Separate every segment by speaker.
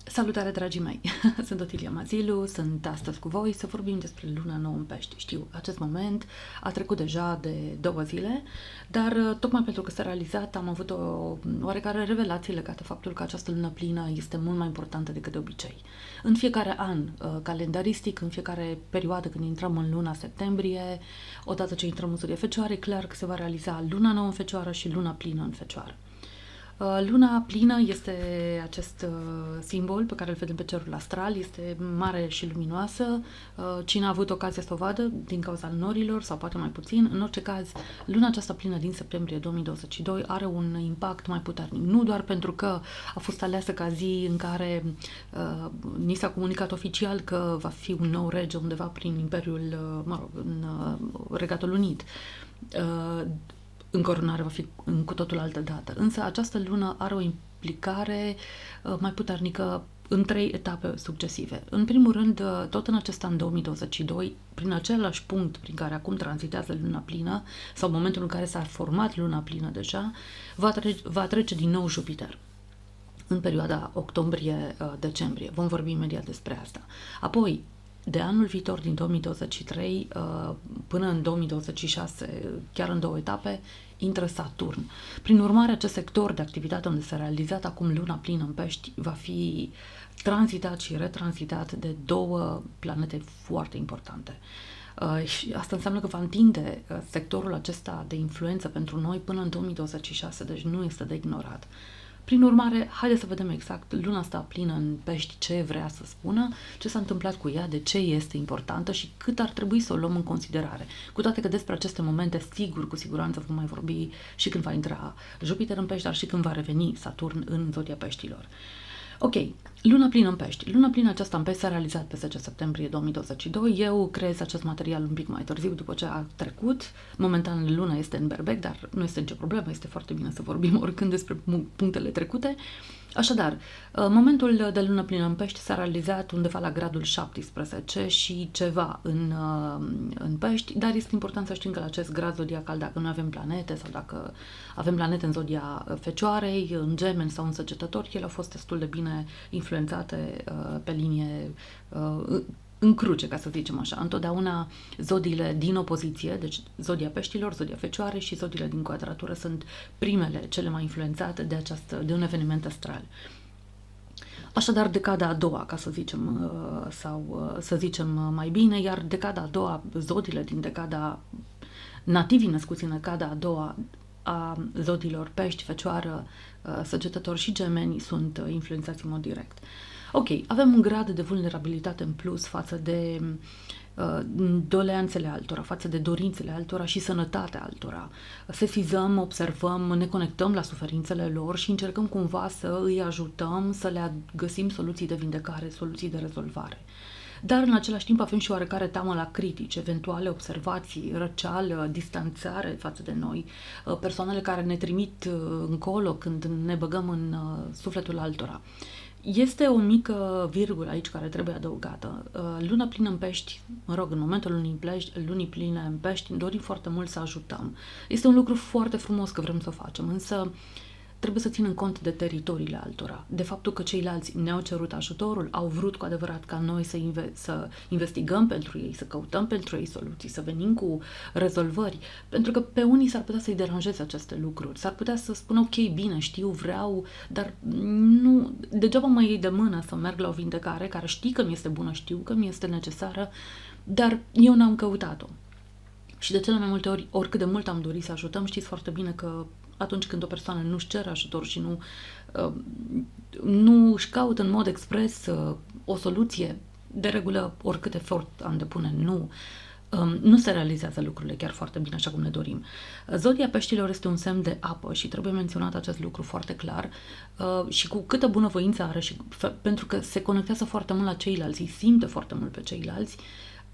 Speaker 1: Salutare, dragii mei! Sunt Otilia Mazilu, sunt astăzi cu voi să vorbim despre luna nouă în Pești. Știu, acest moment a trecut deja de 2 zile, dar tocmai pentru că s-a realizat am avut o oarecare revelație legată faptul că această lună plină este mult mai importantă decât de obicei. În fiecare an calendaristic, în fiecare perioadă când intrăm în luna septembrie, odată ce intrăm în zodie Fecioară, e clar că se va realiza luna nouă în Fecioară și luna plină în Fecioară. Luna plină este acest simbol pe care îl vedem pe cerul astral, este mare și luminoasă. Cine a avut ocazia să o vadă din cauza norilor sau poate mai puțin, în orice caz, luna aceasta plină din septembrie 2022 are un impact mai puternic. Nu doar pentru că a fost aleasă ca zi în care ni s-a comunicat oficial că va fi un nou rege undeva prin Imperiul, în Regatul Unit. Încoronarea va fi în cu totul altă dată. Însă această lună are o implicare mai puternică în 3 etape succesive. În primul rând, tot în acest an 2022, prin același punct prin care acum tranzitează luna plină, sau momentul în care s-a format luna plină deja, va trece din nou Jupiter în perioada octombrie-decembrie. Vom vorbi imediat despre asta. Apoi, de anul viitor, din 2023 până în 2026, chiar în 2 etape, intră Saturn. Prin urmare, acest sector de activitate unde s-a realizat acum luna plină în Pești va fi tranzitat și retranzitat de 2 planete foarte importante. Și asta înseamnă că va întinde sectorul acesta de influență pentru noi până în 2026, deci nu este de ignorat. Prin urmare, haideți să vedem exact luna asta plină în Pești ce vrea să spună, ce s-a întâmplat cu ea, de ce este importantă și cât ar trebui să o luăm în considerare. Cu toate că despre aceste momente, cu siguranță vom mai vorbi și când va intra Jupiter în Pești, dar și când va reveni Saturn în zodia Peștilor. Ok, luna plină în Pești. Luna plină aceasta în Pești s-a realizat pe 10 septembrie 2022. Eu creez acest material un pic mai târziu, după ce a trecut. Momentan luna este în berbec, dar nu este nicio problemă, este foarte bine să vorbim oricând despre punctele trecute. Așadar, momentul de lună plină în Pești s-a realizat undeva la gradul 17 și ceva în Pești, dar este important să știm că la acest grad zodiacal, dacă nu avem planete sau dacă avem planete în zodia Fecioarei, în Gemeni sau în Săgetători, ele au fost destul de bine influențate pe linie în cruce, ca să zicem așa. Întotdeauna zodiile din opoziție, deci zodia Peștilor, zodia Fecioare și zodiile din quadratură sunt primele, cele mai influențate de un eveniment astral. Așadar, decada a doua, ca să zicem, sau să zicem mai bine, iar decada a doua, zodiile din decada, nativii născuți în decada a doua a zodiilor Pești, Fecioară, Săgetători și Gemeni sunt influențați în mod direct. Ok, avem un grad de vulnerabilitate în plus față de doleanțele altora, față de dorințele altora și sănătatea altora. Sesizăm, observăm, ne conectăm la suferințele lor și încercăm cumva să îi ajutăm, să le găsim soluții de vindecare, soluții de rezolvare. Dar în același timp avem și oarecare teamă la critici, eventuale observații, răceală, distanțare față de noi, persoanele care ne trimit încolo când ne băgăm în sufletul altora. Este o mică virgulă aici care trebuie adăugată. Luna plină în Pești, în momentul lunii pline în Pești, dorim foarte mult să ajutăm. Este un lucru foarte frumos că vrem să o facem, însă trebuie să ținem cont de teritoriile altora, de faptul că ceilalți ne-au cerut ajutorul, au vrut cu adevărat ca noi să investigăm pentru ei, să căutăm pentru ei soluții, să venim cu rezolvări, pentru că pe unii s-ar putea să-i deranjeze aceste lucruri, s-ar putea să spună ok, bine, știu, vreau, dar nu, degeaba mă iei de mână să merg la o vindecare care știi că mi este bună, știu că mi este necesară, dar eu n-am căutat-o. Și de cele mai multe ori, oricât de mult am dorit să ajutăm, știți foarte bine că atunci când o persoană nu își cere ajutor și nu își caută în mod expres o soluție, de regulă, oricât efort am depune, nu se realizează lucrurile chiar foarte bine așa cum ne dorim. Zodia Peștilor este un semn de apă și trebuie menționat acest lucru foarte clar și cu câtă bunăvoință are și pentru că se conectează foarte mult la ceilalți, îi simte foarte mult pe ceilalți,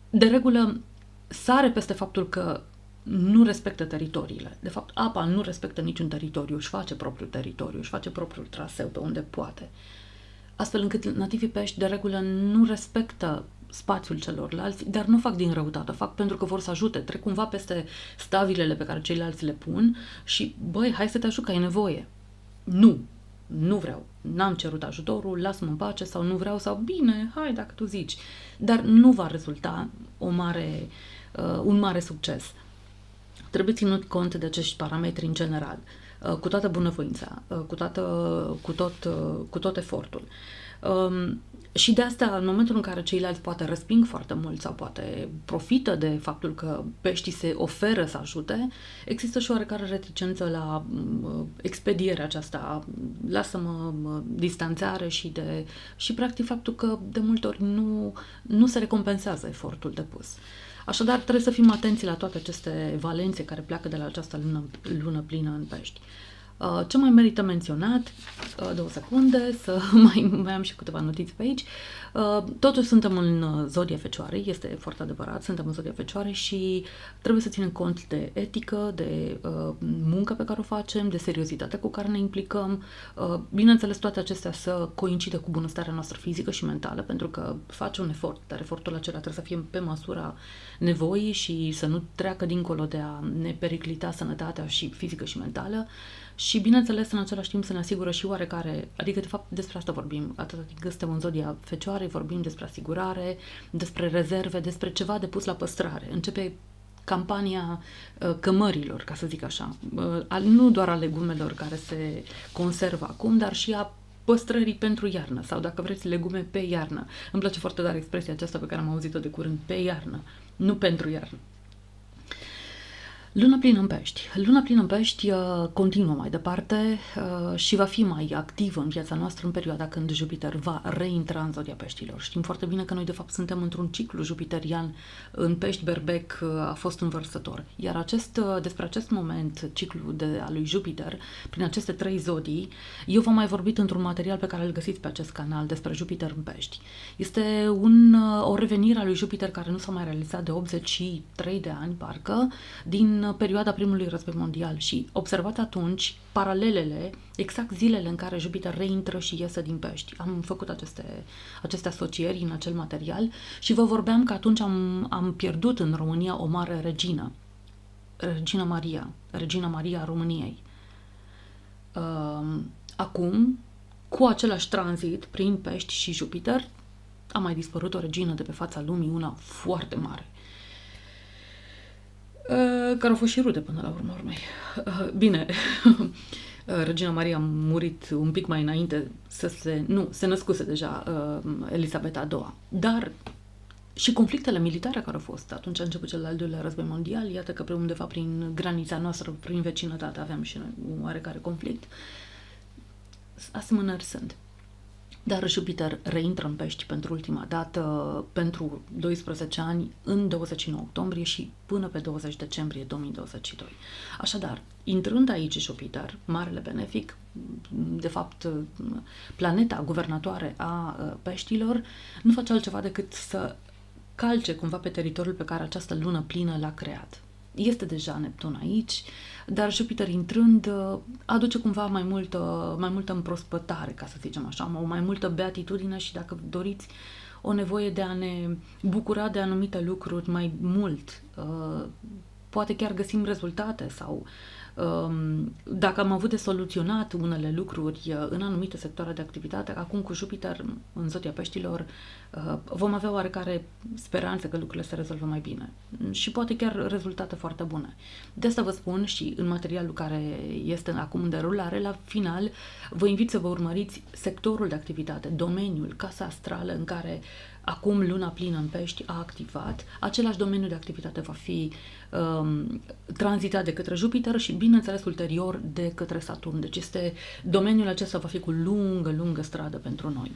Speaker 1: de regulă sare peste faptul că nu respectă teritoriile. De fapt, apa nu respectă niciun teritoriu, își face propriul teritoriu, își face propriul traseu pe unde poate. Astfel încât nativii Pești, de regulă, nu respectă spațiul celorlalți, dar nu fac din răutate, fac pentru că vor să ajute, trec cumva peste stabilele pe care ceilalți le pun și, băi, hai să te ajut că ai nevoie. Nu! nu vreau, n-am cerut ajutorul, lasă-mă în pace sau nu vreau sau bine, hai dacă tu zici. Dar nu va rezulta un mare succes. Trebuie ținut cont de acești parametri în general, cu toată bunăvoința, cu tot efortul. Și de asta, în momentul în care ceilalți poate resping foarte mult sau poate profită de faptul că peștii se oferă să ajute, există și oarecare reticență la expedierea aceasta, lasă-mă distanțare și practic faptul că de multe ori nu se recompensează efortul depus. Așadar, trebuie să fim atenți la toate aceste valențe care pleacă de la această lună plină în pești. Ce mai merită menționat, 2 secunde, să mai am și câteva notițe pe aici. Totuși suntem în zodia Fecioarei, este foarte adevărat, suntem în zodia Fecioarei și trebuie să ținem cont de etică, de muncă pe care o facem, de seriozitatea cu care ne implicăm. Bineînțeles, toate acestea să coincidă cu bunăstarea noastră fizică și mentală, pentru că face un efort, dar efortul acela trebuie să fie pe măsura nevoii și să nu treacă dincolo de a ne periclita sănătatea și fizică și mentală. Și, bineînțeles, în același timp să ne asigură și oarecare, adică, de fapt, despre asta vorbim. Atâta timp cât suntem în zodia Fecioarei, vorbim despre asigurare, despre rezerve, despre ceva de pus la păstrare. Începe campania cămărilor, ca să zic așa. Nu doar a legumelor care se conservă acum, dar și a păstrării pentru iarnă sau, dacă vreți, legume pe iarnă. Îmi place foarte tare expresia aceasta pe care am auzit-o de curând, pe iarnă, nu pentru iarnă. Luna plină în pești. Luna plină în pești continuă mai departe și va fi mai activă în viața noastră în perioada când Jupiter va reintra în zodia peștilor. Știm foarte bine că noi de fapt suntem într-un ciclu jupiterian. În pești Berbec a fost învărsător. Iar despre acest moment, ciclu al lui Jupiter, prin aceste 3 zodii, eu v-am mai vorbit într-un material pe care îl găsiți pe acest canal despre Jupiter în pești. Este o revenire a lui Jupiter care nu s-a mai realizat de 83 de ani, parcă, din perioada primului război mondial și observat atunci paralelele, exact zilele în care Jupiter reintră și iese din pești. Am făcut aceste asocieri în acel material și vă vorbeam că atunci am pierdut în România o mare regină, Regina Maria a României. Acum, cu același tranzit prin pești și Jupiter, a mai dispărut o regină de pe fața lumii, una foarte mare, care au fost și rude până la urmă urmei. Bine, Regina Maria a murit un pic mai înainte se născuse deja Elisabeta a II. Dar și conflictele militare care au fost, atunci a început cel al doilea război mondial, iată că undeva prin granița noastră, prin vecinătate aveam și noi un oarecare conflict. Asemănări sunt. Dar Jupiter reintră în pești pentru ultima dată, pentru 12 ani, în 29 octombrie și până pe 20 decembrie 2022. Așadar, intrând aici Jupiter, marele benefic, de fapt, planeta guvernatoare a peștilor, nu face altceva decât să calce cumva pe teritoriul pe care această lună plină l-a creat. Este deja Neptun aici, dar Jupiter intrând aduce cumva mai multă împrospătare, ca să zicem așa, o mai multă beatitudine și, dacă doriți, o nevoie de a ne bucura de anumite lucruri mai mult. Poate chiar găsim rezultate sau dacă am avut de soluționat unele lucruri în anumite sectoare de activitate, acum cu Jupiter în zodia peștilor vom avea oarecare speranță că lucrurile se rezolvă mai bine și poate chiar rezultate foarte bune. De asta vă spun și în materialul care este acum în derulare, la final vă invit să vă urmăriți sectorul de activitate, domeniul, casa astrală în care acum luna plină în pești a activat. Același domeniu de activitate va fi tranzitat de către Jupiter și, bineînțeles, ulterior de către Saturn. Deci domeniul acesta va fi cu lungă stradă pentru noi.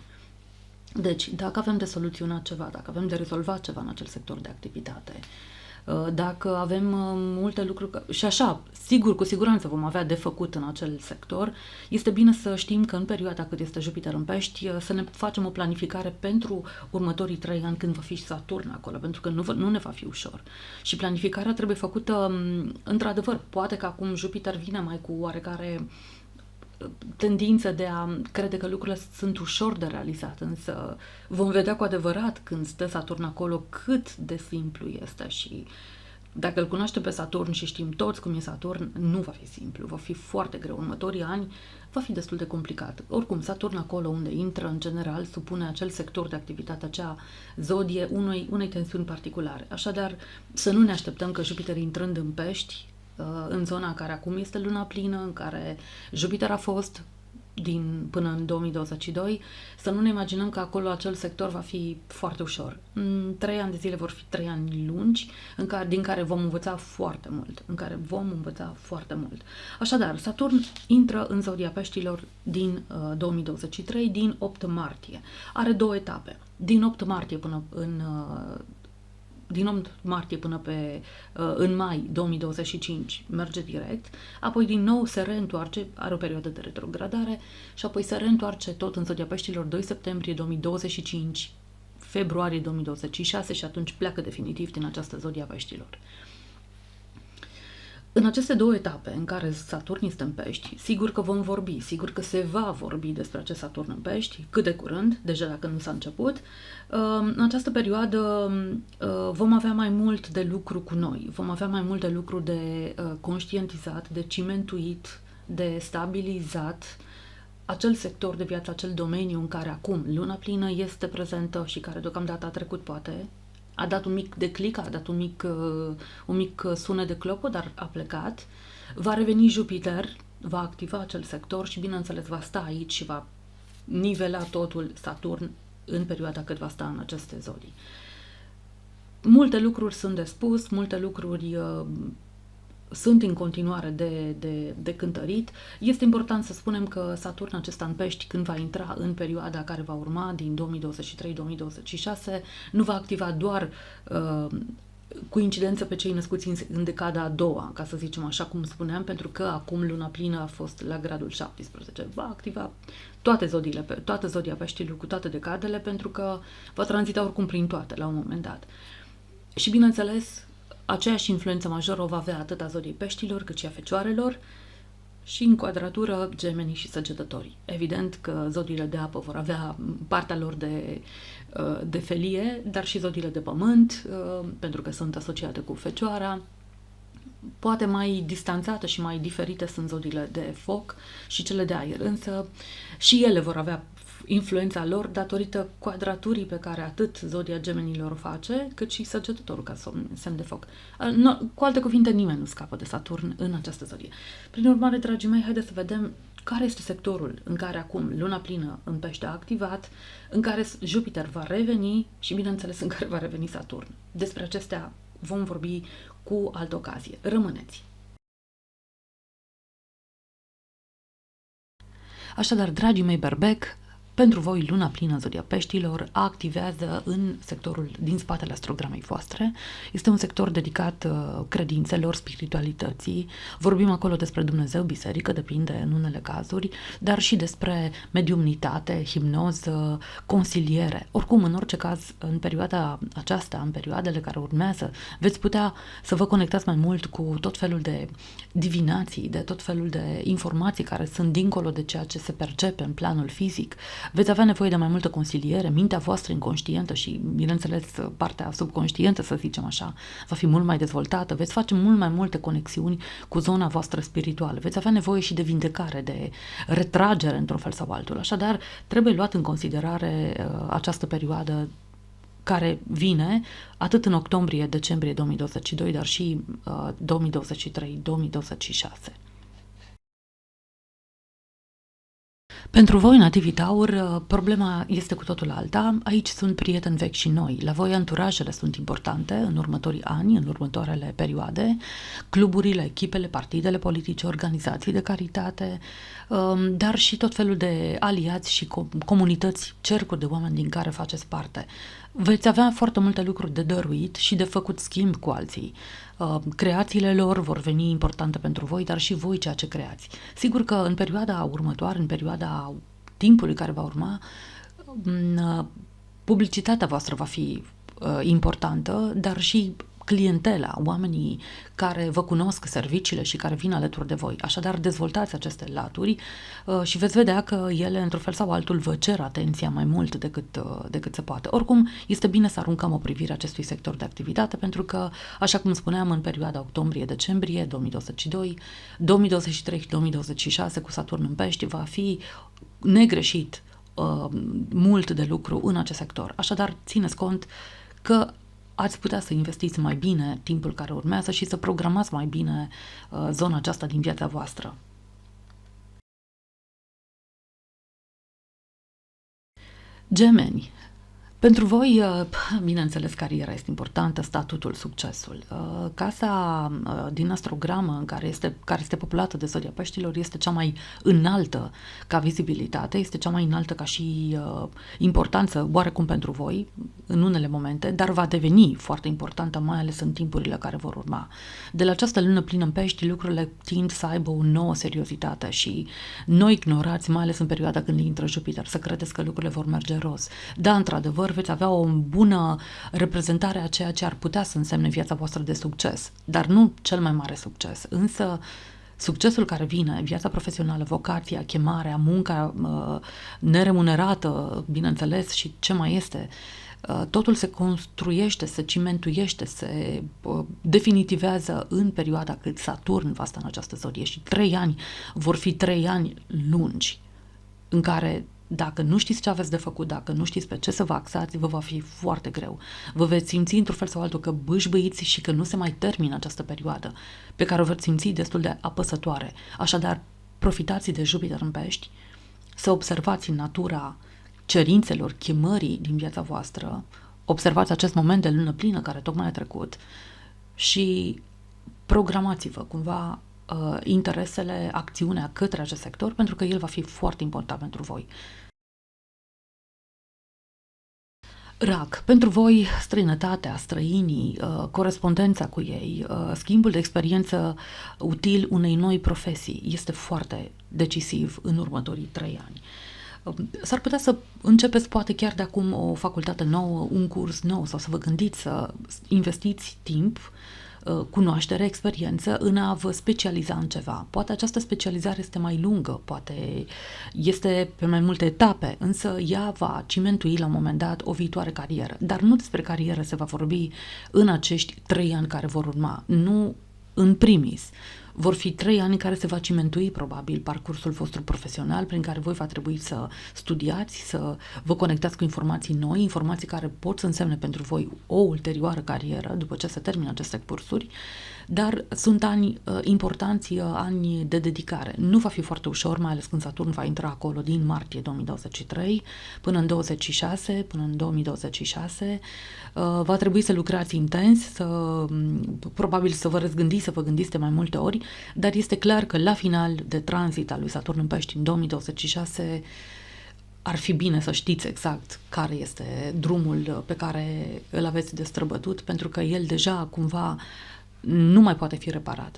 Speaker 1: Deci, dacă avem de soluționat ceva, dacă avem de rezolvat ceva în acel sector de activitate, dacă avem multe lucruri și așa, cu siguranță vom avea de făcut în acel sector, este bine să știm că în perioada cât este Jupiter în pești, să ne facem o planificare pentru următorii 3 ani când va fi Saturn acolo, pentru că nu ne va fi ușor. Și planificarea trebuie făcută într-adevăr. Poate că acum Jupiter vine mai cu oarecare tendință de a crede că lucrurile sunt ușor de realizat, însă vom vedea cu adevărat când stă Saturn acolo cât de simplu este și Dacă îl cunoaștem pe Saturn și știm toți cum e Saturn, nu va fi simplu, va fi foarte greu. Următorii ani va fi destul de complicat. Oricum, Saturn acolo unde intră, în general, supune acel sector de activitate, acea zodie, unei tensiuni particulare. Așadar, să nu ne așteptăm că Jupiter intrând în Pești, în zona care acum este luna plină, în care Jupiter a fost până în 2022, să nu ne imaginăm că acolo acel sector va fi foarte ușor. 3 ani de zile vor fi 3 ani lungi, din care vom învăța foarte mult. Așadar, Saturn intră în zodia Peștilor din 2023, din 8 martie. Are 2 etape. Din 8 martie până în mai 2025 merge direct, apoi din nou se reîntoarce, are o perioadă de retrogradare și apoi se reîntoarce tot în zodia Peștilor 2 septembrie 2025, februarie 2026 și atunci pleacă definitiv din această zodia Peștilor. În aceste 2 etape în care Saturn este în Pești, sigur că vom vorbi, sigur că se va vorbi despre acest Saturn în Pești, cât de curând, deja dacă nu s-a început. În această perioadă vom avea mai mult de lucru cu noi, vom avea mai mult de lucru de conștientizat, de cimentuit, de stabilizat acel sector de viață, acel domeniu în care acum luna plină este prezentă și care deocamdată a trecut poate. A dat un mic declic, a dat un mic sunet de clopoc, dar a plecat. Va reveni Jupiter, va activa acel sector și, bineînțeles, va sta aici și va nivela totul Saturn în perioada cât va sta în aceste zodii. Multe lucruri sunt de spus, multe lucruri sunt în continuare de cântărit. Este important să spunem că Saturn acesta în Pești, când va intra în perioada care va urma din 2023-2026, nu va activa doar cu incidență pe cei născuți în decada a doua, ca să zicem așa cum spuneam, pentru că acum luna plină a fost la gradul 17. Va activa toată zodia Peștilor cu toate decadele, pentru că va tranzita oricum prin toate la un moment dat. Și bineînțeles, aceeași influență majoră o va avea atât a zodiei Peștilor cât și a Fecioarelor și în quadratură Gemenii și Săgetătorii. Evident că zodiile de apă vor avea partea lor de felie, dar și zodiile de pământ, pentru că sunt asociate cu Fecioara. Poate mai distanțate și mai diferite sunt zodiile de foc și cele de aer, însă și ele vor avea influența lor datorită quadraturii pe care atât zodia Gemenilor o face, cât și Săgetătorul ca semn de foc. Cu alte cuvinte, nimeni nu scapă de Saturn în această zodie. Prin urmare, dragii mei, haideți să vedem care este sectorul în care acum luna plină în Pește a activat, în care Jupiter va reveni și, bineînțeles, în care va reveni Saturn. Despre acestea vom vorbi cu altă ocazie. Rămâneți! Așadar, dragii mei berbec, pentru voi, luna plină în zodia Peștilor activează în sectorul din spatele astrogramei voastre. Este un sector dedicat credințelor, spiritualității. Vorbim acolo despre Dumnezeu, biserică, depinde în unele cazuri, dar și despre mediumnitate, hipnoză, consiliere. Oricum, în orice caz, în perioada aceasta, în perioadele care urmează, veți putea să vă conectați mai mult cu tot felul de divinații, de tot felul de informații care sunt dincolo de ceea ce se percepe în planul fizic. Veți avea nevoie de mai multă consiliere, mintea voastră inconștientă și, bineînțeles, partea subconștientă, să zicem așa, va fi mult mai dezvoltată, veți face mult mai multe conexiuni cu zona voastră spirituală, veți avea nevoie și de vindecare, de retragere într-un fel sau altul. Așadar, trebuie luat în considerare această perioadă care vine atât în octombrie-decembrie 2022, dar și 2023-2026. Pentru voi, nativii Taur, problema este cu totul alta. Aici sunt prieteni vechi și noi. La voi, anturajele sunt importante în următorii ani, în următoarele perioade. Cluburile, echipele, partidele politice, organizații de caritate, dar și tot felul de aliați și comunități, cercuri de oameni din care faceți parte. Veți avea foarte multe lucruri de dăruit și de făcut schimb cu alții. Creațiile lor vor veni importante pentru voi, dar și voi ceea ce creați. Sigur că în perioada următoare, în perioada timpului care va urma, publicitatea voastră va fi importantă, dar și clientela, oamenii care vă cunosc serviciile și care vin alături de voi. Așadar, dezvoltați aceste laturi și veți vedea că ele, într-un fel sau altul, vă cer atenția mai mult decât se poate. Oricum, este bine să aruncăm o privire acestui sector de activitate, pentru că, așa cum spuneam, în perioada octombrie-decembrie 2022, 2023 și 2026 cu Saturn în Pești va fi negreșit mult de lucru în acest sector. Așadar, țineți cont că ați putea să investiți mai bine timpul care urmează și să programați mai bine zona aceasta din viața voastră. Gemeni. Pentru voi, bineînțeles, cariera este importantă, statutul, succesul. Casa din astrogramă care este populată de zodia Peștilor este cea mai înaltă ca vizibilitate, este cea mai înaltă ca și importanță, oarecum pentru voi, în unele momente, dar va deveni foarte importantă, mai ales în timpurile care vor urma. De la această lună plină în Pești, lucrurile tind să aibă o nouă seriozitate și nu ignorați, mai ales în perioada când intră Jupiter, să credeți că lucrurile vor merge roz. Da, într-adevăr, veți avea o bună reprezentare a ceea ce ar putea să însemne viața voastră de succes, dar nu cel mai mare succes. Însă succesul care vine, viața profesională, vocația, chemarea, munca neremunerată, bineînțeles, și ce mai este, totul se construiește, se cimentuiește, se definitivează în perioada cât Saturn va sta în această zodie și 3 ani vor fi 3 ani lungi în care, dacă nu știți ce aveți de făcut, dacă nu știți pe ce să vă axați, vă va fi foarte greu. Vă veți simți într-un fel sau altul că bâșbâiți și că nu se mai termină această perioadă, pe care o veți simți destul de apăsătoare. Așadar, profitați de Jupiter în Pești, să observați în natura cerințelor, chemării din viața voastră, observați acest moment de lună plină care tocmai a trecut și programați-vă cumva interesele, acțiunea către acest sector, pentru că el va fi foarte important pentru voi. Rac. Pentru voi, străinătatea, străinii, corespondența cu ei, schimbul de experiență util unei noi profesii este foarte decisiv în următorii 3 ani. S-ar putea să începeți poate chiar de acum o facultate nouă, un curs nou sau să vă gândiți să investiți timp, cunoaștere, experiență în a vă specializa în ceva. Poate această specializare este mai lungă, poate este pe mai multe etape, însă ea va cimentui la un moment dat o viitoare carieră. Dar nu despre carieră se va vorbi în acești 3 ani care vor urma, nu în primis. Vor fi 3 ani în care se va cimentui probabil parcursul vostru profesional, prin care voi va trebui să studiați, să vă conectați cu informații noi, informații care pot să însemne pentru voi o ulterioară carieră după ce se termină aceste cursuri, dar sunt ani importanți, ani de dedicare. Nu va fi foarte ușor, mai ales când Saturn va intra acolo din martie 2023 până în 2026. Va trebui să lucrați intens, probabil să vă răzgândiți, să vă gândiți de mai multe ori, dar este clar că la final de tranzit al lui Saturn în Pești în 2026 ar fi bine să știți exact care este drumul pe care îl aveți de străbătut, pentru că el deja cumva nu mai poate fi reparat.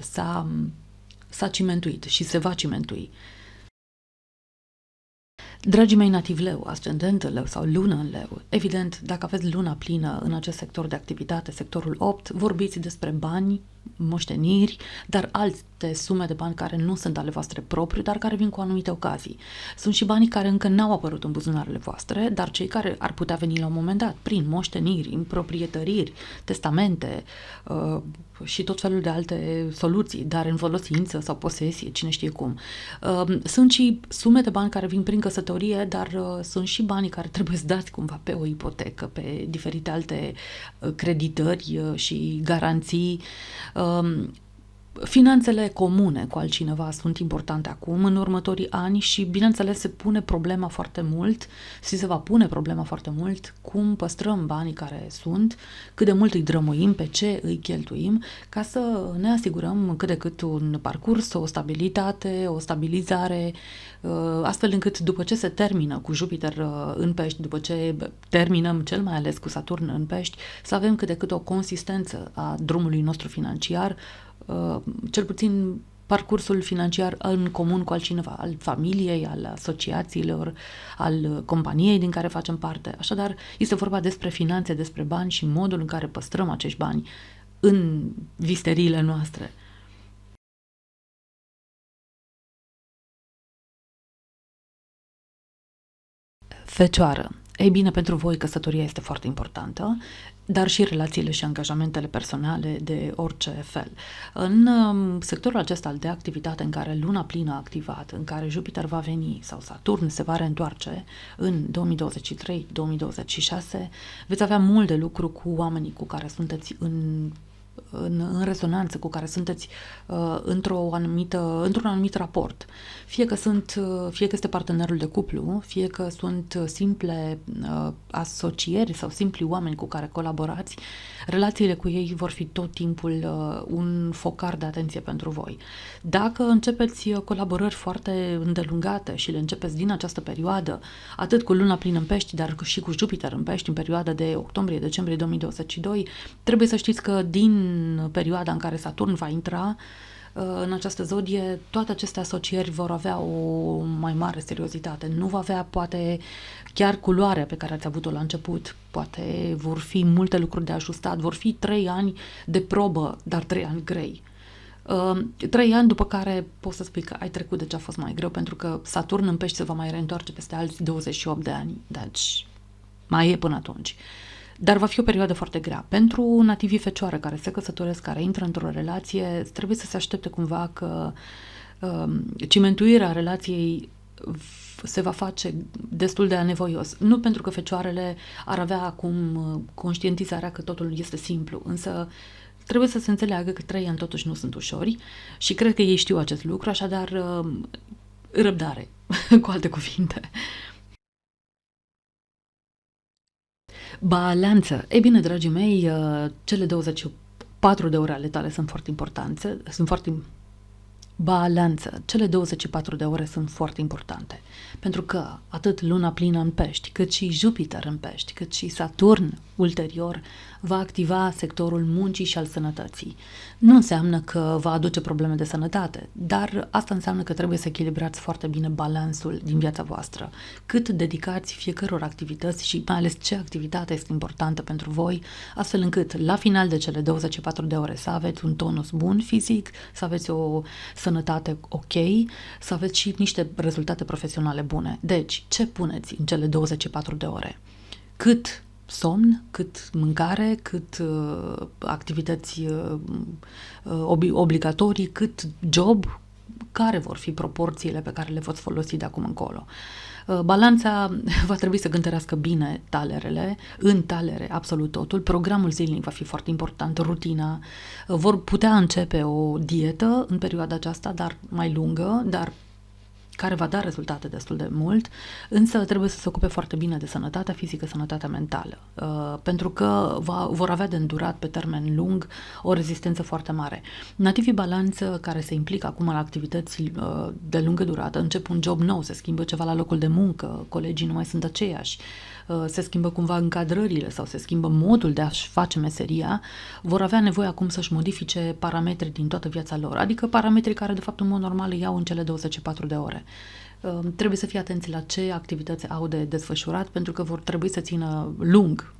Speaker 1: S-a cimentuit și se va cimentui. Dragii mei nativ leu, ascendent în leu sau lună în leu, evident, dacă aveți luna plină în acest sector de activitate, sectorul 8, vorbiți despre bani, moșteniri, dar alte sume de bani care nu sunt ale voastre propriu, dar care vin cu anumite ocazii. Sunt și banii care încă n-au apărut în buzunarele voastre, dar cei care ar putea veni la un moment dat, prin moșteniri, împroprietăriri, testamente și tot felul de alte soluții, dar în folosință sau posesie, cine știe cum. Sunt și sume de bani care vin prin căsătorie, dar sunt și banii care trebuie să dați cumva pe o ipotecă, pe diferite alte creditări și garanții. Finanțele comune cu altcineva sunt importante acum, în următorii ani și, bineînțeles, se pune problema foarte mult și se va pune problema foarte mult cum păstrăm banii care sunt, cât de mult îi drămuim, pe ce îi cheltuim, ca să ne asigurăm cât de cât un parcurs, o stabilitate, o stabilizare, astfel încât după ce se termină cu Jupiter în Pești, după ce terminăm cel mai ales cu Saturn în Pești, să avem cât de cât o consistență a drumului nostru financiar, cel puțin parcursul financiar în comun cu altcineva, al familiei, al asociațiilor, al companiei din care facem parte. Așadar, este vorba despre finanțe, despre bani și modul în care păstrăm acești bani în visteriile noastre. Fecioară. Ei bine, pentru voi căsătoria este foarte importantă, dar și relațiile și angajamentele personale de orice fel. În sectorul acesta de activitate în care luna plină a activat, în care Jupiter va veni sau Saturn se va reîntoarce în 2023-2026, veți avea mult de lucru cu oamenii cu care sunteți în rezonanță, cu care sunteți într-un anumit raport. Fie că este partenerul de cuplu, fie că sunt simple asocieri sau simpli oameni cu care colaborați, relațiile cu ei vor fi tot timpul un focar de atenție pentru voi. Dacă începeți colaborări foarte îndelungate și le începeți din această perioadă, atât cu luna plină în Pești, dar și cu Jupiter în Pești, în perioada de octombrie-decembrie 2022, trebuie să știți că din perioada în care Saturn va intra în această zodie, toate aceste asocieri vor avea o mai mare seriozitate. Nu va avea, poate, chiar culoarea pe care ați avut-o la început. Poate vor fi multe lucruri de ajustat. Vor fi 3 ani de probă, dar 3 ani grei. 3 ani după care poți să spui că ai trecut de ce a fost mai greu, pentru că Saturn în Pești se va mai reîntoarce peste alți 28 de ani. Deci mai e până atunci. Dar va fi o perioadă foarte grea. Pentru nativii Fecioară care se căsătoresc, care intră într-o relație, trebuie să se aștepte cumva că cimentuirea relației se va face destul de anevoios. Nu pentru că Fecioarele ar avea acum conștientizarea că totul este simplu, însă trebuie să se înțeleagă că 3 ani totuși nu sunt ușori și cred că ei știu acest lucru, așadar răbdare, cu alte cuvinte. Balanță. Ei bine, dragii mei, cele 24 de ore ale tale sunt foarte importante, Balanță. Cele 24 de ore sunt foarte importante, pentru că atât luna plină în Pești, cât și Jupiter în Pești, cât și Saturn ulterior va activa sectorul muncii și al sănătății. Nu înseamnă că va aduce probleme de sănătate, dar asta înseamnă că trebuie să echilibrați foarte bine balansul din viața voastră. Cât dedicați fiecăror activități și mai ales ce activitate este importantă pentru voi, astfel încât la final de cele 24 de ore să aveți un tonus bun fizic, să aveți o sănătate ok, să aveți și niște rezultate profesionale bune. Deci, ce puneți în cele 24 de ore? Cât somn, cât mâncare, cât activități obligatorii, cât job, care vor fi proporțiile pe care le voți folosi de acum încolo. Balanța va trebui să cântărească bine talerele, în talere absolut totul, programul zilnic va fi foarte important, rutina, vor putea începe o dietă în perioada aceasta, dar mai lungă, dar care va da rezultate destul de mult, însă trebuie să se ocupe foarte bine de sănătatea fizică, sănătatea mentală, pentru că vor avea de îndurat pe termen lung o rezistență foarte mare. Nativii Balanță care se implică acum în activități de lungă durată, încep un job nou, se schimbă ceva la locul de muncă, colegii nu mai sunt aceiași, se schimbă cumva încadrările sau se schimbă modul de a-și face meseria, vor avea nevoie acum să-și modifice parametrii din toată viața lor, adică parametrii care de fapt în mod normal îi iau în cele 24 de ore. Trebuie să fie atenți la ce activități au de desfășurat, pentru că vor trebui să țină lung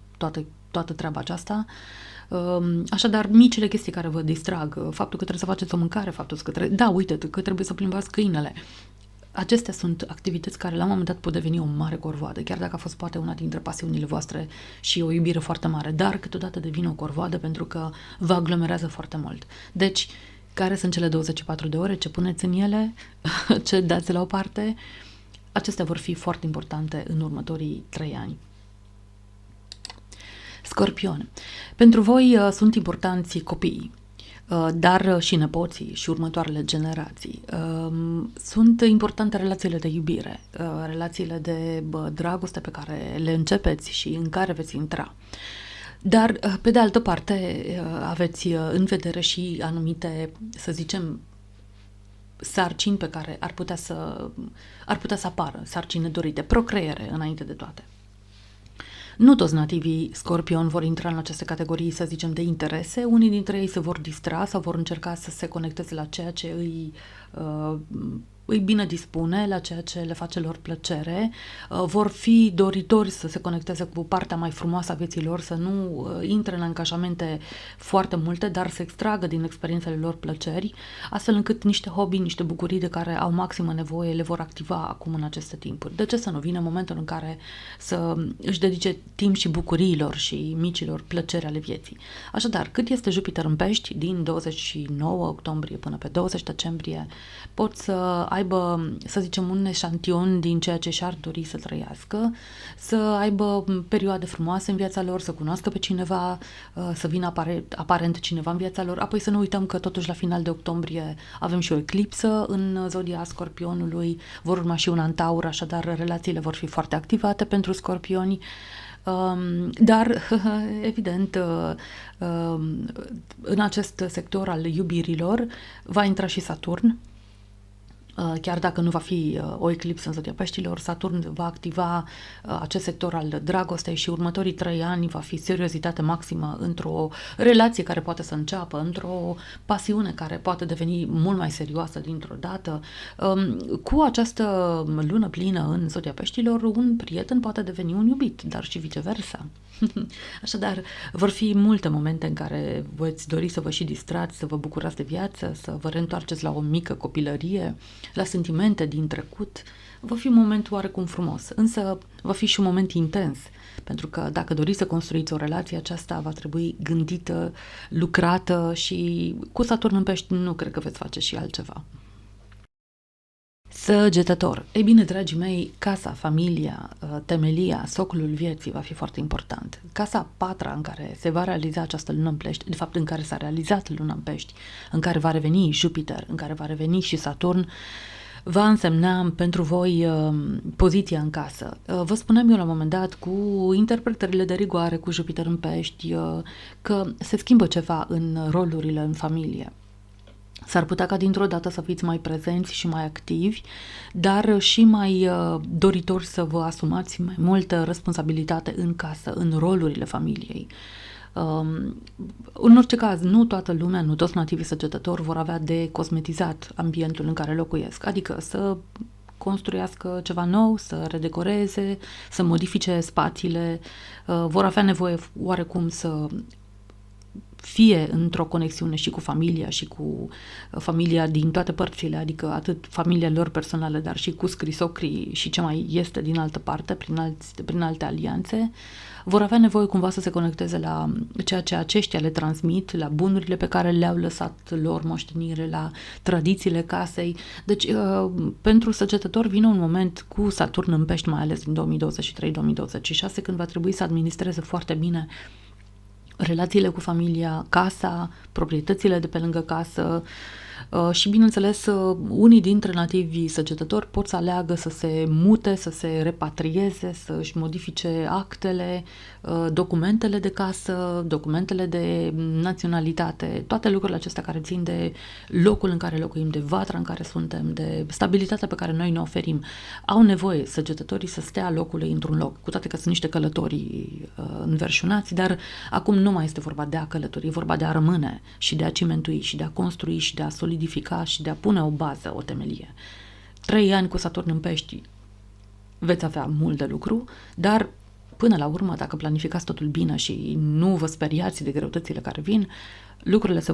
Speaker 1: toată treaba aceasta. Așadar, micile chestii care vă distrag, faptul că trebuie să faceți o mâncare, faptul că că trebuie să plimbați câinele. Acestea sunt activități care la un moment dat pot deveni o mare corvoadă, chiar dacă a fost poate una dintre pasiunile voastre și o iubire foarte mare, dar câteodată devine o corvoadă pentru că vă aglomerează foarte mult. Deci, care sunt cele 24 de ore, ce puneți în ele, ce dați la o parte, acestea vor fi foarte importante în următorii 3 ani. Scorpion. Pentru voi sunt importanți copiii, dar și nepoții și următoarele generații. Sunt importante relațiile de iubire, relațiile de dragoste pe care le începeți și în care veți intra. Dar, pe de altă parte, aveți în vedere și anumite, să zicem, sarcini pe care ar putea să apară, sarcini nedorite, procreere înainte de toate. Nu toți nativii Scorpion vor intra în aceste categorii, să zicem, de interese. Unii dintre ei se vor distra sau vor încerca să se conecteze la ceea ce îi îi bine dispune la ceea ce le face lor plăcere, vor fi doritori să se conecteze cu partea mai frumoasă a vieții lor, să nu intre în angajamente foarte multe, dar să extragă din experiențele lor plăceri, astfel încât niște hobby, niște bucurii de care au maximă nevoie le vor activa acum în aceste timpuri. De ce să nu vină momentul în care să își dedice timp și bucuriilor și micilor plăceri ale vieții? Așadar, cât este Jupiter în Pești, din 29 octombrie până pe 20 decembrie, pot să aibă, să zicem, un eșantion din ceea ce și-ar dori să trăiască, să aibă perioade frumoase în viața lor, să cunoască pe cineva, să vină aparent cineva în viața lor. Apoi să nu uităm că totuși la final de octombrie avem și o eclipsă în zodia Scorpionului, vor urma și una în Taur, așadar relațiile vor fi foarte activate pentru scorpioni. Dar, evident, în acest sector al iubirilor va intra și Saturn. Chiar dacă nu va fi o eclipsă în zodia Peștilor, Saturn va activa acest sector al dragostei și următorii 3 ani va fi seriozitate maximă într-o relație care poate să înceapă, într-o pasiune care poate deveni mult mai serioasă dintr-o dată. Cu această lună plină în zodia Peștilor, un prieten poate deveni un iubit, dar și viceversa. Așadar, vor fi multe momente în care veți dori să vă și distrați, să vă bucurați de viață, să vă reîntoarceți la o mică copilărie, la sentimente din trecut. Va fi un moment oarecum frumos, însă va fi și un moment intens, pentru că dacă doriți să construiți o relație, aceasta va trebui gândită, lucrată și cu Saturn în Pești nu cred că veți face și altceva. Săgetător. Ei bine, dragii mei, casa, familia, temelia, soclul vieții va fi foarte important. Casa 4 în care se va realiza această lună în Pești, de fapt în care s-a realizat luna în Pești, în care va reveni Jupiter, în care va reveni și Saturn, va însemna pentru voi poziția în casă. Vă spuneam eu la un moment dat, cu interpretările de rigoare cu Jupiter în Pești, că se schimbă ceva în rolurile în familie. S-ar putea ca dintr-o dată să fiți mai prezenți și mai activi, dar și mai doritori să vă asumați mai multă responsabilitate în casă, în rolurile familiei. În orice caz, nu toată lumea, nu toți nativii săgetători vor avea de cosmetizat ambientul în care locuiesc, adică să construiască ceva nou, să redecoreze, să modifice spațiile, vor avea nevoie oarecum să fie într-o conexiune și cu familia și cu familia din toate părțile, adică atât familia lor personală, dar și cu scrisocrii și ce mai este din altă parte, prin alte alianțe, vor avea nevoie cumva să se conecteze la ceea ce aceștia le transmit, la bunurile pe care le-au lăsat lor moștenire, la tradițiile casei. Deci, pentru săgetători vine un moment cu Saturn în Pești, mai ales din 2023-2026, când va trebui să administreze foarte bine relațiile cu familia, casa, proprietățile de pe lângă casă și, bineînțeles, unii dintre nativii săgetători pot să aleagă să se mute, să se repatrieze, să își modifice actele, documentele de casă, documentele de naționalitate, toate lucrurile acestea care țin de locul în care locuim, de vatra în care suntem, de stabilitatea pe care noi ne oferim. Au nevoie săgetătorii să stea locului într-un loc, cu toate că sunt niște călătorii înverșunați, dar acum nu mai este vorba de a călători, e vorba de a rămâne și de a cimentui și de a construi și de a solidifica și de a pune o bază, o temelie. 3 ani cu Saturn în Pești veți avea mult de lucru, dar până la urmă, dacă planificați totul bine și nu vă speriați de greutățile care vin, lucrurile se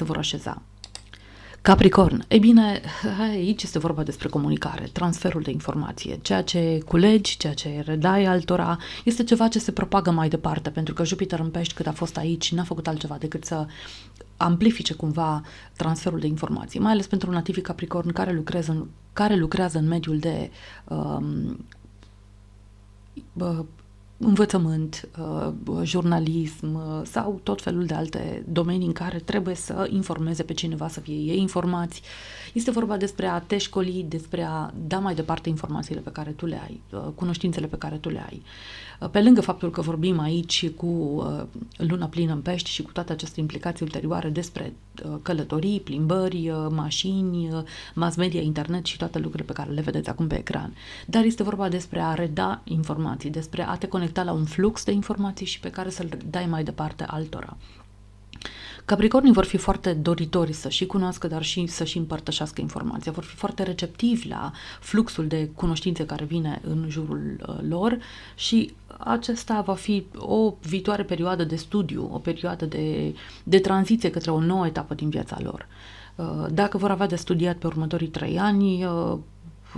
Speaker 1: vor așeza. Capricorn. Ei bine, aici este vorba despre comunicare, transferul de informație. Ceea ce culegi, ceea ce redai altora, este ceva ce se propagă mai departe, pentru că Jupiter în Pești, cât a fost aici, n-a făcut altceva decât să amplifice cumva transferul de informații, mai ales pentru nativii Capricorn care lucrează în mediul de învățământ, jurnalism sau tot felul de alte domenii în care trebuie să informeze pe cineva, să fie ei informați. Este vorba despre a te școli, despre a da mai departe informațiile pe care tu le ai, cunoștințele pe care tu le ai. Pe lângă faptul că vorbim aici cu luna plină în Pești și cu toate aceste implicații ulterioare despre călătorii, plimbări, mașini, mass media, internet și toate lucrurile pe care le vedeți acum pe ecran. Dar este vorba despre a reda informații, despre a te conecta la un flux de informații și pe care să-l dai mai departe altora. Capricornii vor fi foarte doritori să și cunoască, dar și să și împărtășească informația. Vor fi foarte receptivi la fluxul de cunoștințe care vine în jurul lor și acesta va fi o viitoare perioadă de studiu, o perioadă de tranziție către o nouă etapă din viața lor. Dacă vor avea de studiat pe următorii 3 ani,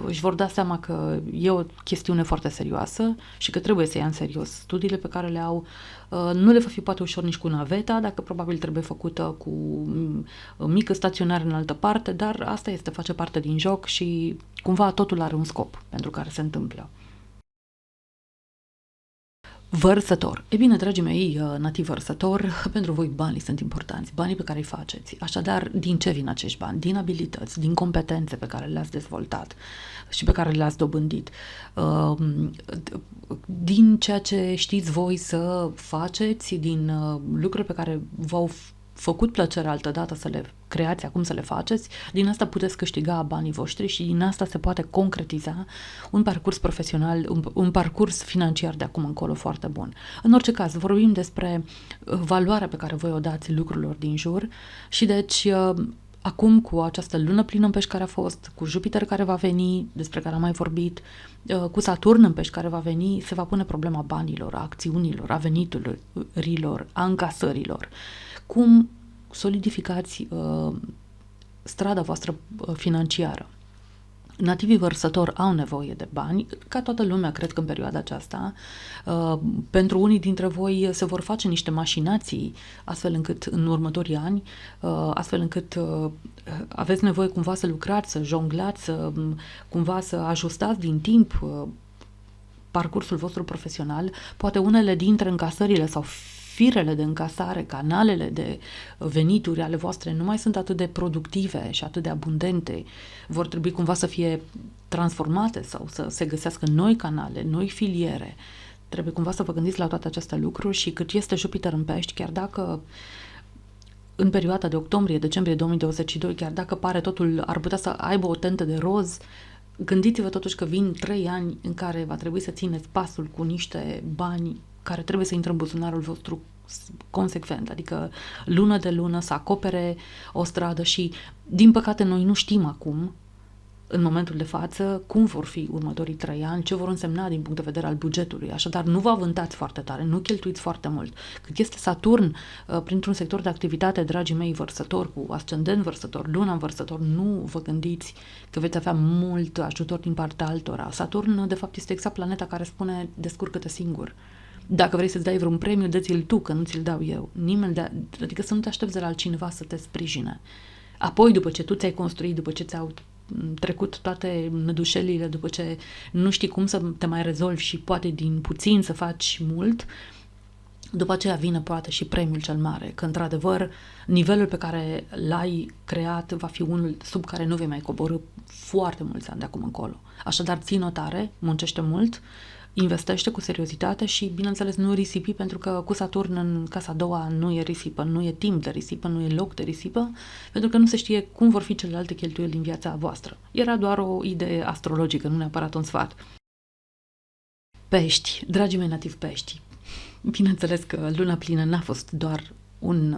Speaker 1: își vor da seama că e o chestiune foarte serioasă și că trebuie să ia în serios studiile pe care le au. Nu le va fi poate ușor nici cu naveta, dacă probabil trebuie făcută cu mică staționare în altă parte, dar asta face parte din joc și cumva totul are un scop pentru care se întâmplă. Vărsător. E bine, dragii mei, nativi vărsător, pentru voi banii sunt importanți, banii pe care îi faceți. Așadar, din ce vin acești bani? Din abilități, din competențe pe care le-ați dezvoltat și pe care le-ați dobândit, din ceea ce știți voi să faceți, din lucruri pe care v-au făcut plăcere altădată să le creați, acum să le faceți, din asta puteți câștiga banii voștri și din asta se poate concretiza un parcurs profesional, un parcurs financiar de acum încolo foarte bun. În orice caz, vorbim despre valoarea pe care voi o dați lucrurilor din jur și deci acum cu această lună plină în pești care a fost, cu Jupiter care va veni, despre care am mai vorbit, cu Saturn în pești care va veni, se va pune problema banilor, a acțiunilor, a veniturilor, a încasărilor. Cum solidificați strada voastră financiară. Nativii vărsători au nevoie de bani, ca toată lumea, cred că în perioada aceasta. Pentru unii dintre voi se vor face niște mașinații, astfel încât în următorii ani, astfel încât aveți nevoie cumva să lucrați, să jonglați, cumva să ajustați din timp parcursul vostru profesional. Poate unele dintre încasările sau firele de încasare, canalele de venituri ale voastre nu mai sunt atât de productive și atât de abundente. Vor trebui cumva să fie transformate sau să se găsească noi canale, noi filiere. Trebuie cumva să vă gândiți la toate aceste lucruri și cât este Jupiter în pești, chiar dacă în perioada de octombrie-decembrie 2022, chiar dacă pare totul ar putea să aibă o tentă de roz, gândiți-vă totuși că vin 3 ani în care va trebui să țineți pasul cu niște bani care trebuie să intre în buzunarul vostru consecvent, adică lună de lună să acopere o stradă și, din păcate, noi nu știm acum, în momentul de față, cum vor fi următorii 3 ani, ce vor însemna din punct de vedere al bugetului. Așadar, nu vă avântați foarte tare, nu cheltuiți foarte mult. Cât este Saturn printr-un sector de activitate, dragii mei vărsători, cu ascendent vărsător, luna în vărsător, nu vă gândiți că veți avea mult ajutor din partea altora. Saturn, de fapt, este exact planeta care spune descurcă-te singur. Dacă vrei să-ți dai vreun premiu, dă-ți-l tu, că nu ți-l dau eu. Adică să nu te aștepți de la altcineva să te sprijine. Apoi, după ce tu ți-ai construit, după ce ți-au trecut toate nădușelile, după ce nu știi cum să te mai rezolvi și poate din puțin să faci mult, după aceea vine poate și premiul cel mare, că într-adevăr nivelul pe care l-ai creat va fi unul sub care nu vei mai coborî foarte mulți ani de acum încolo. Așadar, ții notare, muncește mult, investește cu seriozitate și, bineînțeles, nu risipi, pentru că cu Saturn în casa a doua nu e risipă, nu e timp de risipă, nu e loc de risipă, pentru că nu se știe cum vor fi celelalte cheltuieli din viața voastră. Era doar o idee astrologică, nu neapărat un sfat. Pești, dragii mei nativi pești. Bineînțeles că luna plină n-a fost doar un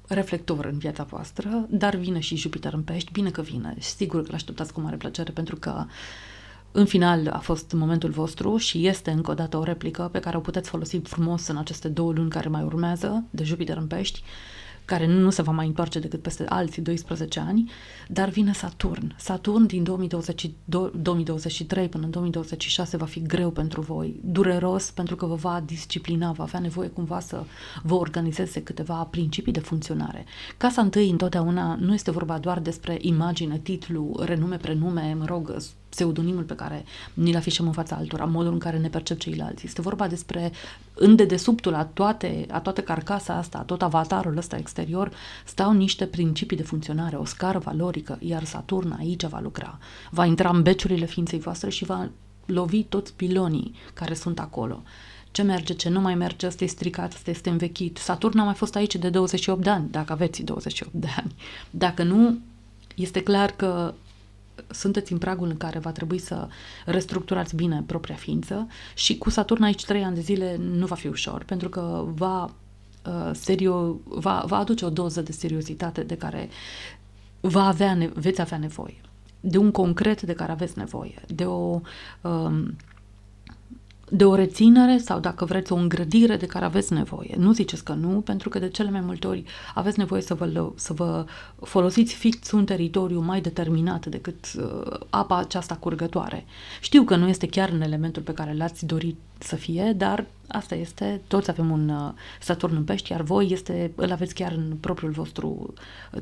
Speaker 1: reflector în viața voastră, dar vine și Jupiter în pești, bine că vine. Sigur că l-așteptați cu mare plăcere, pentru că în final a fost momentul vostru și este încă o dată o replică pe care o puteți folosi frumos în aceste 2 luni care mai urmează de Jupiter în pești, care nu se va mai întoarce decât peste alții 12 ani, dar vine Saturn. Saturn din 2023 până în 2026 va fi greu pentru voi, dureros pentru că vă va disciplina, va avea nevoie cumva să vă organizeze câteva principii de funcționare. Casa întâi întotdeauna nu este vorba doar despre imagine, titlu, renume, prenume, pseudonimul pe care ni-l afișăm în fața altora, modul în care ne percep ceilalți. Este vorba despre în dedesubtul a toată carcasa asta, a tot avatarul ăsta exterior, stau niște principii de funcționare, o scară valorică, iar Saturn aici va lucra. Va intra în beciurile ființei voastre și va lovi toți pilonii care sunt acolo. Ce merge, ce nu mai merge, ăsta e stricat, ăsta este învechit. Saturn a mai fost aici de 28 de ani, dacă aveți 28 de ani. Dacă nu, este clar că sunteți în pragul în care va trebui să restructurați bine propria ființă și cu Saturn aici 3 ani de zile nu va fi ușor, pentru că va va aduce o doză de seriozitate de care veți avea nevoie, de un concret de care aveți nevoie, de o reținere sau, dacă vreți, o îngrădire de care aveți nevoie. Nu ziceți că nu, pentru că de cele mai multe ori aveți nevoie să vă folosiți fix un teritoriu mai determinat decât apa aceasta curgătoare. Știu că nu este chiar în elementul pe care l-ați dorit să fie, dar asta este, toți avem un Saturn în pești, iar voi îl aveți chiar în propriul vostru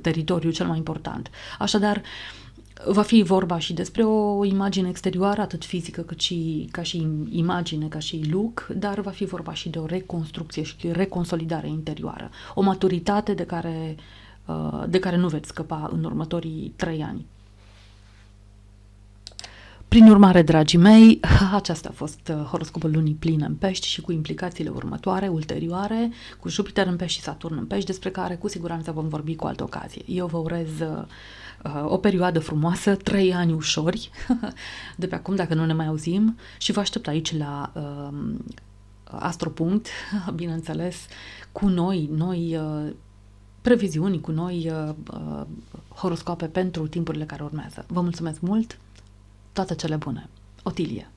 Speaker 1: teritoriu cel mai important. Așadar, va fi vorba și despre o imagine exterioară, atât fizică cât și ca și imagine, ca și look, dar va fi vorba și de o reconstrucție și reconsolidare interioară. O maturitate de care nu veți scăpa în următorii 3 ani. Prin urmare, dragii mei, aceasta a fost horoscopul lunii pline în pești și cu implicațiile ulterioare, cu Jupiter în pești și Saturn în pești, despre care cu siguranță vom vorbi cu altă ocazie. Eu vă urez o perioadă frumoasă, 3 ani ușori, de pe acum, dacă nu ne mai auzim, și vă aștept aici la Astropunct, bineînțeles, cu noi previziuni, cu noi horoscope pentru timpurile care urmează. Vă mulțumesc mult! Toate cele bune! Otilie.